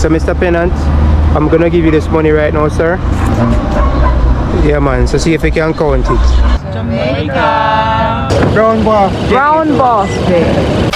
So Mr. Pennant, I'm gonna give you this money right now, sir. Yeah man, so see if you can count it. Jamaica. Brown boss. Brown boss, babe.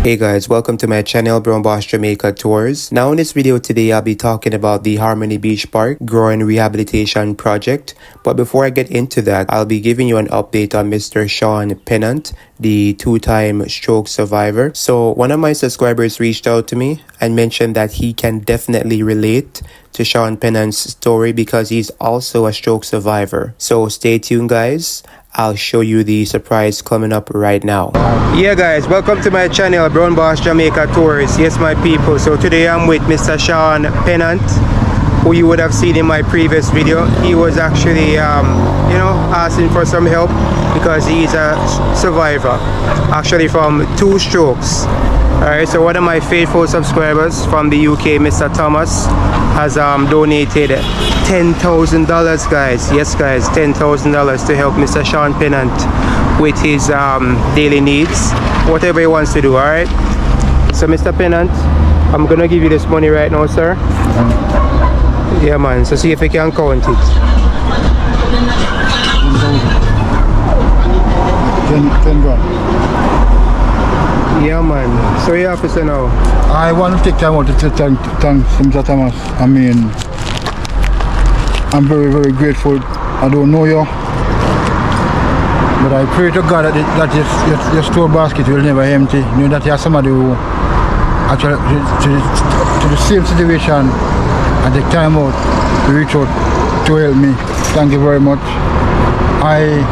Hey guys, welcome to my channel Brown Boss Jamaica Tours. Now in this video today I'll be talking about the Harmony Beach Park Groin Rehabilitation Project. But before I get into that, I'll be giving you an update on Mr. Sean Pennant, the two-time stroke survivor. So one of my subscribers reached out to me and mentioned that he can definitely relate to Sean Pennant's story because he's also a stroke survivor. So stay tuned guys. I'll show you the surprise coming up right now. Yeah guys, welcome to my channel Brown Boss Jamaica Tours. Yes my people, so today I'm with Mr. Sean Pennant, who you would have seen in my previous video. He was actually asking for some help because he's a survivor actually from 2 strokes. Alright, so one of my faithful subscribers from the UK, Mr. Thomas, has donated $10,000 guys. Yes guys, $10,000 to help Mr. Sean Pennant with his daily needs, whatever he wants to do. Alright, so Mr. Pennant, I'm gonna give you this money right now, sir. Yeah man, so see if you can count it. 10 grand. Yeah man, so you have to say now. I want to take time out to thank Mr. Thomas. I mean, I'm very, very grateful. I don't know you, but I pray to God that your store basket will never empty. You know that you have somebody who actually to the same situation and take time out to reach out to help me. Thank you very much. I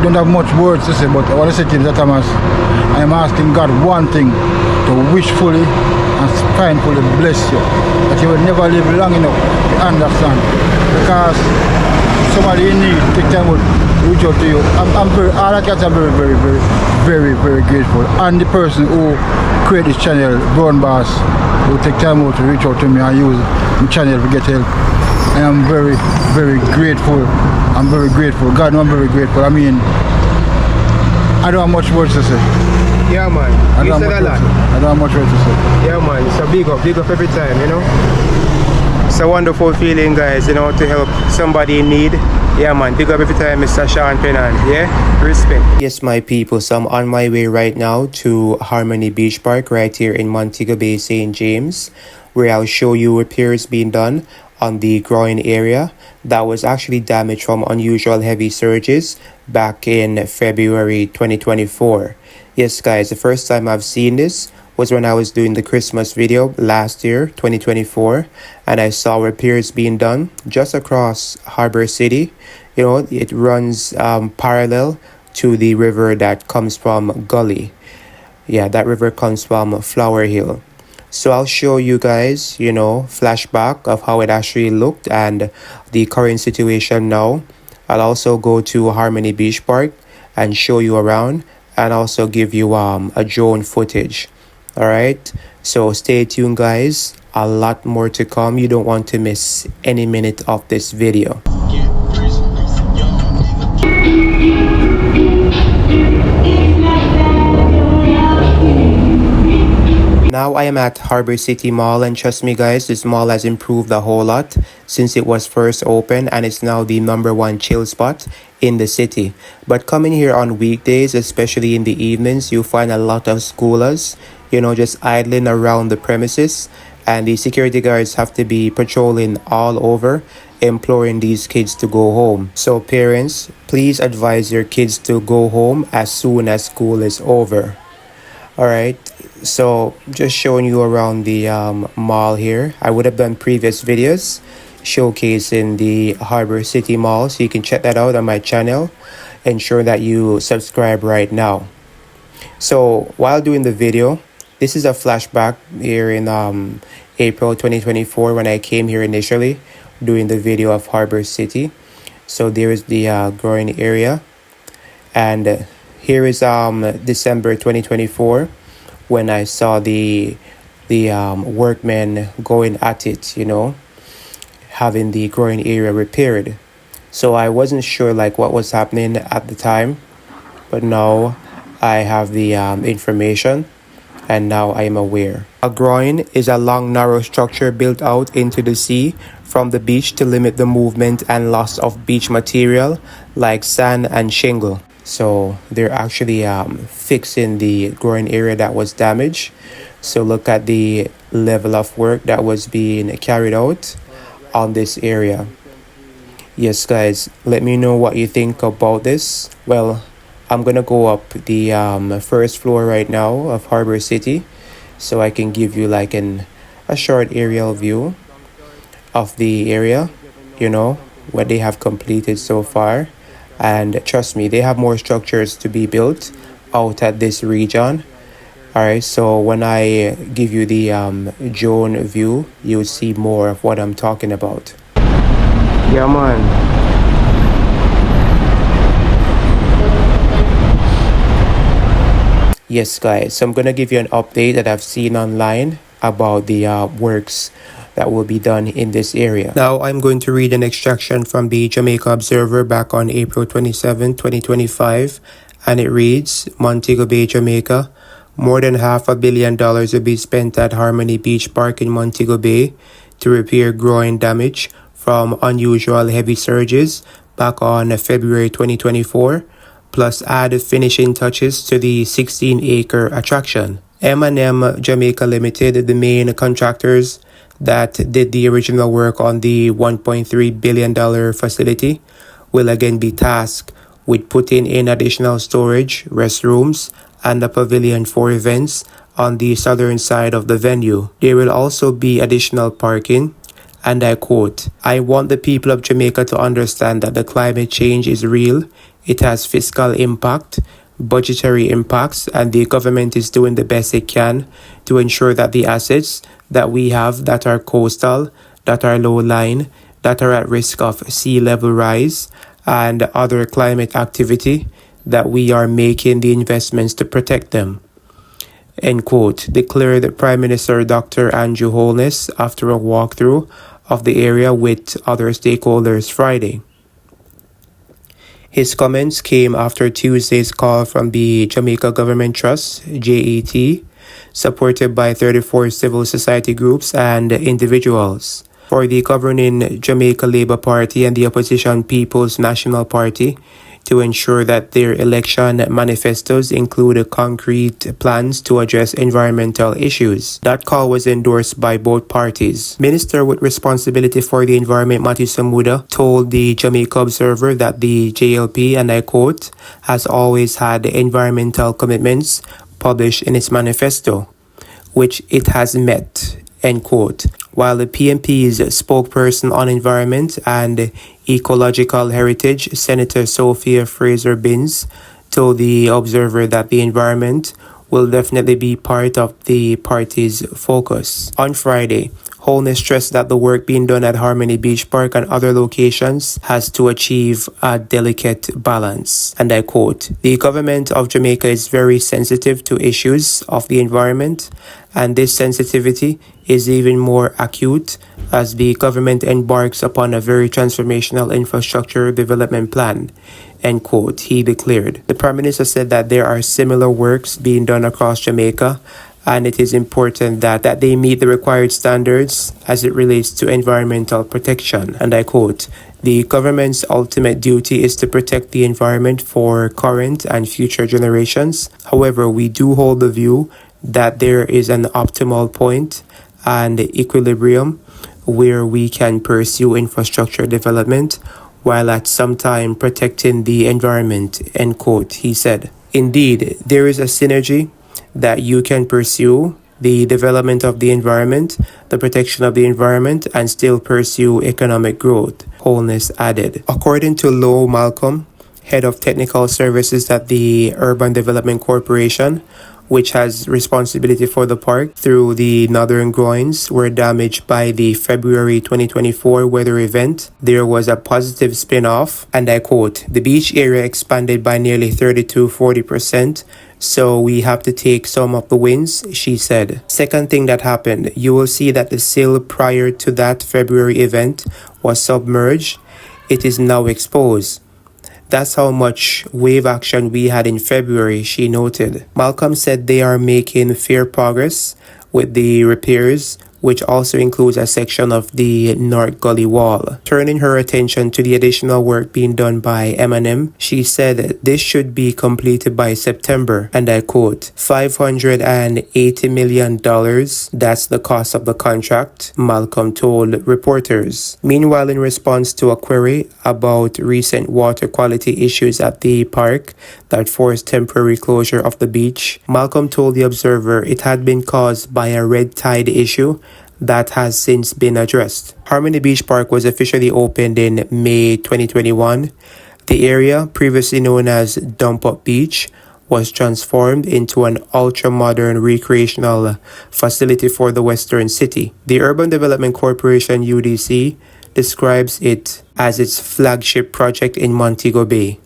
don't have much words to say, but I want to say to Mr. Thomas, I am asking God one thing, to wishfully and kindly bless you, that you will never live long enough to understand, because somebody in need take time out to reach out to you. I'm very, all I can say, I'm very, very, very, very, very grateful. And the person who created this channel, Brown Boss, who take time out to reach out to me and use the channel to get help. I am very, very grateful. I'm very grateful. God, I'm very grateful. I mean, I don't have much words to say. Yeah man, I don't have much words to say. Yeah man, it's a big up every time, you know. It's a wonderful feeling guys, you know, to help somebody in need. Yeah man, big up every time Mr. Sean Pennant, yeah? Respect. Yes my people, so I'm on my way right now to Harmony Beach Park right here in Montego Bay, St. James, where I'll show you repairs being done on the groin area that was actually damaged from unusual heavy surges back in February 2024. Yes guys, the first time I've seen this was when I was doing the Christmas video last year, 2024, and I saw repairs being done just across Harbor City. You know, it runs parallel to the river that comes from Gully. Yeah, that river comes from Flower Hill. So I'll show you guys, you know, flashback of how it actually looked and the current situation now. I'll also go to Harmony Beach Park and show you around and also give you a drone footage. All right, so stay tuned guys, a lot more to come. You don't want to miss any minute of this video. Now I am at Harbor City Mall, and trust me guys, this mall has improved a whole lot since it was first opened, and it's now the #1 chill spot in the city. But coming here on weekdays, especially in the evenings, you'll find a lot of schoolers, you know, just idling around the premises, and the security guards have to be patrolling all over, imploring these kids to go home. So parents, please advise your kids to go home as soon as school is over. All right, so just showing you around the mall here. I would have done previous videos showcasing the Harbor City Mall, so you can check that out on my channel. Ensure that you subscribe right now. So while doing the video, this is a flashback here in April 2024 when I came here initially doing the video of Harbor City. So there is the Groin area, and here is December 2024 when I saw the workmen going at it, having the Groin area repaired. So I wasn't sure like what was happening at the time, but now I have the information, and now I am aware. A groin is a long, narrow structure built out into the sea from the beach to limit the movement and loss of beach material like sand and shingle. So they're actually fixing the groin area that was damaged. So look at the level of work that was being carried out on this area. Yes, guys, let me know what you think about this. Well, I'm gonna go up the first floor right now of Harbor City, so I can give you like a short aerial view of the area, what they have completed so far. And trust me, they have more structures to be built out at this region. All right, so when I give you the drone view, you'll see more of what I'm talking about. Yeah, man. Yes, guys, so I'm going to give you an update that I've seen online about the works that will be done in this area. Now, I'm going to read an extraction from the Jamaica Observer back on April 27, 2025, and it reads, Montego Bay, Jamaica. More than $500 million will be spent at Harmony Beach Park in Montego Bay to repair groin damage from unusual heavy surges back on February 2024, plus add finishing touches to the 16-acre attraction. M&M Jamaica Limited, the main contractors that did the original work on the $1.3 billion facility, will again be tasked with putting in additional storage, restrooms, and a pavilion for events on the southern side of the venue. There will also be additional parking, and I quote, I want the people of Jamaica to understand that the climate change is real, it has fiscal impact, budgetary impacts, and the government is doing the best it can to ensure that the assets that we have that are coastal, that are low-lying, that are at risk of sea level rise, and other climate activity, that we are making the investments to protect them. End quote, declared Prime Minister Dr. Andrew Holness after a walkthrough of the area with other stakeholders Friday. His comments came after Tuesday's call from the Jamaica Government Trust, JET, supported by 34 civil society groups and individuals, for the governing Jamaica Labour Party and the opposition People's National Party to ensure that their election manifestos include concrete plans to address environmental issues. That call was endorsed by both parties. Minister with responsibility for the environment, Matthew Samuda, told the Jamaica Observer that the JLP, and I quote, has always had environmental commitments published in its manifesto, which it has met, end quote. While the PNP's spokesperson on environment and ecological heritage, Senator Sophia Fraser-Binns, told the Observer that the environment will definitely be part of the party's focus. On Friday, Holness stressed that the work being done at Harmony Beach Park and other locations has to achieve a delicate balance. And I quote, the government of Jamaica is very sensitive to issues of the environment, and this sensitivity is even more acute as the government embarks upon a very transformational infrastructure development plan, end quote, he declared. The Prime Minister said that there are similar works being done across Jamaica, and it is important that they meet the required standards as it relates to environmental protection. And I quote, the government's ultimate duty is to protect the environment for current and future generations. However, we do hold the view that there is an optimal point and equilibrium where we can pursue infrastructure development while at some time protecting the environment, end quote, he said. Indeed, there is a synergy that you can pursue the development of the environment, the protection of the environment, and still pursue economic growth. Wholeness added. According to Lo Malcolm, head of technical services at the Urban Development Corporation, which has responsibility for the park, through the northern groins were damaged by the February 2024 weather event, there was a positive spin-off, and I quote, "The beach area expanded by nearly 30 to 40%, so we have to take some of the wins," she said. Second thing that happened, you will see that the sill prior to that February event was submerged. It is now exposed. That's how much wave action we had in February, she noted. Malcolm said they are making fair progress with the repairs, which also includes a section of the North Gully wall. Turning her attention to the additional work being done by M&M, she said this should be completed by September, and I quote, $580 million, that's the cost of the contract, Malcolm told reporters. Meanwhile, in response to a query about recent water quality issues at the park that forced temporary closure of the beach, Malcolm told the Observer it had been caused by a red tide issue that has since been addressed. Harmony Beach Park was officially opened in May 2021. The area, previously known as Dump Up Beach, was transformed into an ultra-modern recreational facility for the Western City. The Urban Development Corporation UDC describes it as its flagship project in Montego Bay.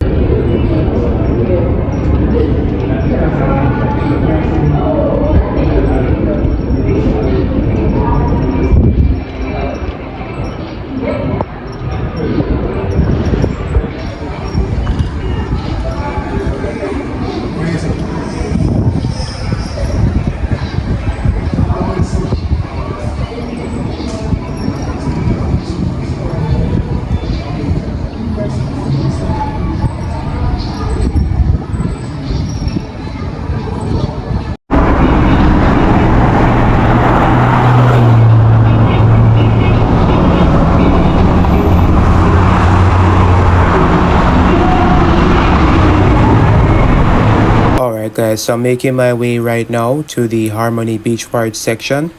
Alright guys, so I'm making my way right now to the Harmony Beach Park section.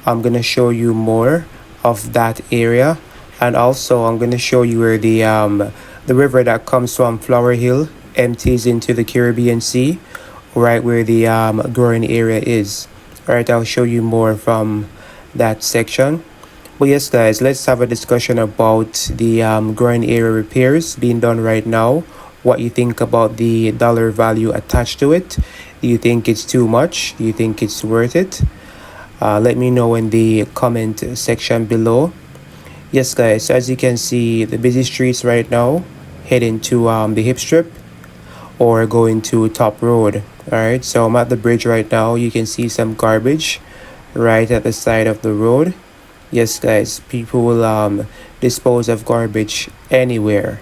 I'm gonna show you more of that area, and also I'm gonna show you where the river that comes from Flower Hill empties into the Caribbean Sea, right where the Groin area is. Alright, I'll show you more from that section. But yes guys, let's have a discussion about the Groin area repairs being done right now. What you think about the dollar value attached to it. Do you think it's too much? Do you think it's worth it? Let me know in the comment section below. Yes guys, so as you can see, the busy streets right now, heading to the hip strip or going to Top Road. Alright, so I'm at the bridge right now. You can see some garbage right at the side of the road. Yes guys, people will dispose of garbage anywhere.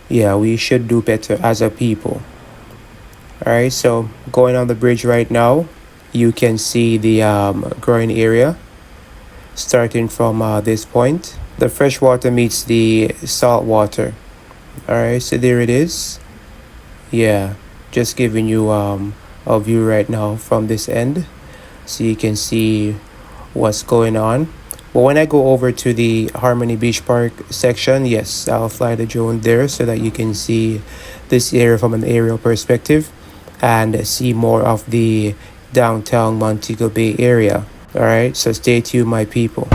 Yeah, we should do better as a people. Alright, so going on the bridge right now, you can see the Groin area starting from this point. The fresh water meets the salt water. Alright, so there it is. Yeah, just giving you a view right now from this end, so you can see what's going on. But when I go over to the Harmony Beach Park section, yes, I'll fly the drone there so that you can see this area from an aerial perspective and see more of the downtown Montego Bay area. Alright, so stay tuned, my people.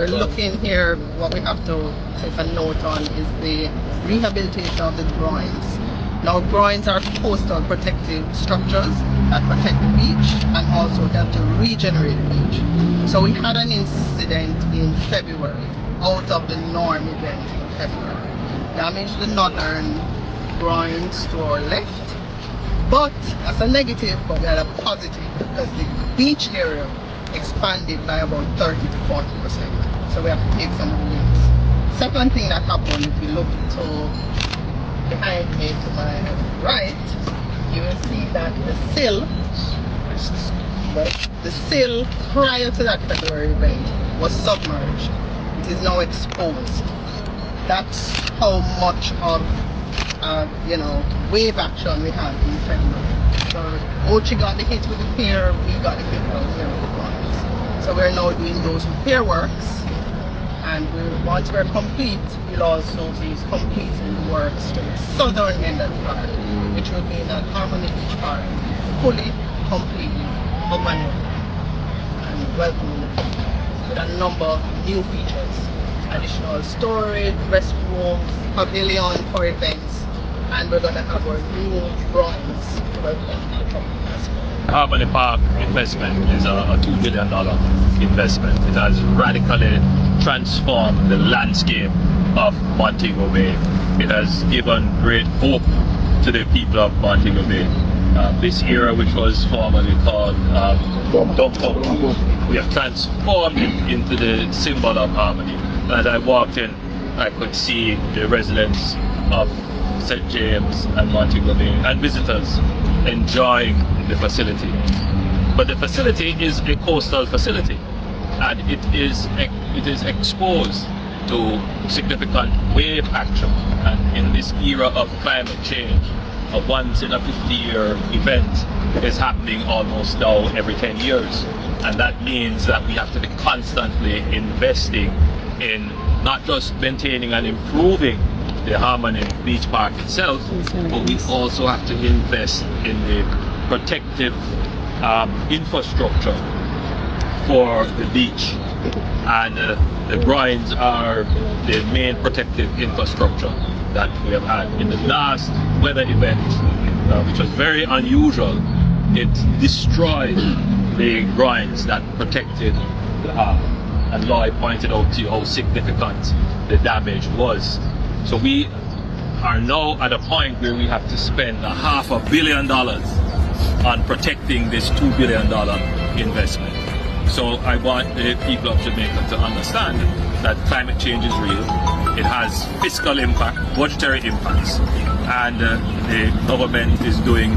we're looking here, what we have to take a note on is the rehabilitation of the groins. Now, groins are coastal protective structures that protect the beach and also help to regenerate the beach. So we had an incident in February, out of the norm event in February. Damaged the northern groins to our left, but that's a negative, but we had a positive because the beach area expanded by about 30 to 40%. So we have to take some moves. Second thing that happened, if you look to behind me to my right, you will see that the sill prior to that February event was submerged. It is now exposed. That's how much of wave action we had in February. So Ochi got the hit with the pier, we got the hit out here with the groins. So we're now doing those repair works, and once we're complete, we'll also be completing the works to the southern end of the park, which will mean that Harmony Beach Park fully, completely abandoned and welcoming with a number of new features. Additional storage, restrooms, pavilion for events, and we're going to have our new groins to welcome the public as well. Harmony Park investment is a $2 billion investment. It has radically transformed the landscape of Montego Bay. It has given great hope to the people of Montego Bay. This area, which was formerly called downtown, we have transformed it into the symbol of harmony. As I walked in, I could see the residents of St. James and Montego Bay and visitors enjoying the facility. But the facility is a coastal facility, and it is exposed to significant wave action. And in this era of climate change, a once in a 50-year event is happening almost now every 10 years. And that means that we have to be constantly investing in not just maintaining and improving the Harmony Beach Park itself, but we also have to invest in the protective infrastructure for the beach. And the groins are the main protective infrastructure that we have had. In the last weather event, which was very unusual, it destroyed the groins that protected the harbour. And Lloyd pointed out to you how significant the damage was. So we are now at a point where we have to spend $500 million on protecting this $2 billion investment. So I want the people of Jamaica to understand that climate change is real. It has fiscal impact, budgetary impacts, and the government is doing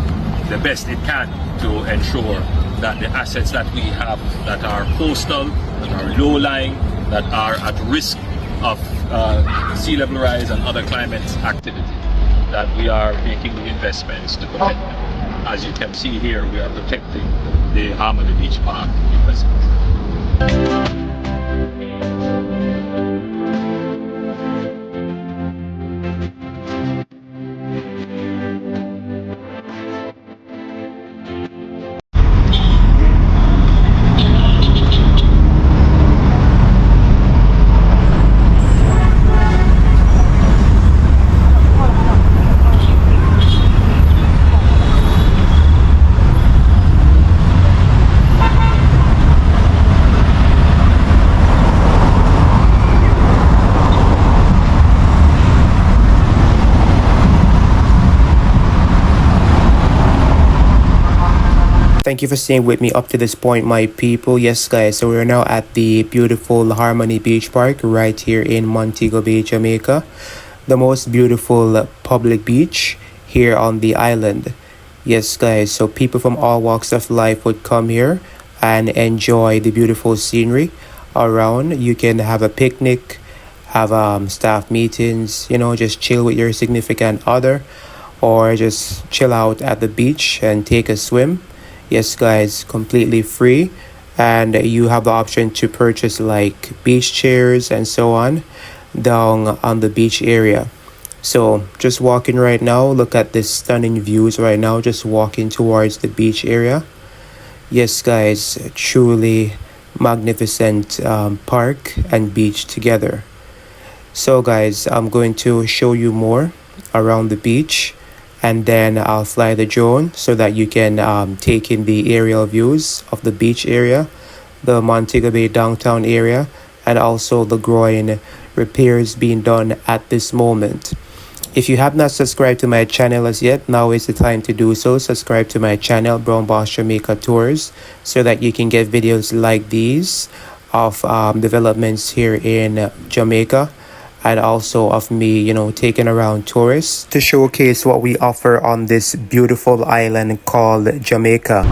the best it can to ensure that the assets that we have that are coastal, that are low-lying, that are at risk of sea level rise and other climate activity, that we are making the investments to protect them. As you can see here, we are protecting the Harmony Beach Park investment. Thank you for staying with me up to this point, my people. Yes, guys, so we're now at the beautiful Harmony Beach Park right here in Montego Bay, Jamaica. The most beautiful public beach here on the island. Yes, guys, so people from all walks of life would come here and enjoy the beautiful scenery around. You can have a picnic, have staff meetings, just chill with your significant other, or just chill out at the beach and take a swim. Yes, guys, completely free, and you have the option to purchase like beach chairs and so on down on the beach area. So just walking right now, look at this stunning views right now, just walking towards the beach area. Yes, guys, truly magnificent park and beach together. So guys, I'm going to show you more around the beach, and then I'll fly the drone so that you can take in the aerial views of the beach area, the Montego Bay downtown area, and also the Groin repairs being done at this moment. If you have not subscribed to my channel as yet, now is the time to do so. Subscribe to my channel, Brown Boss Jamaica Tours, so that you can get videos like these of developments here in Jamaica, and also of me, taking around tourists to showcase what we offer on this beautiful island called Jamaica.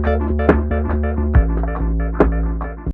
you.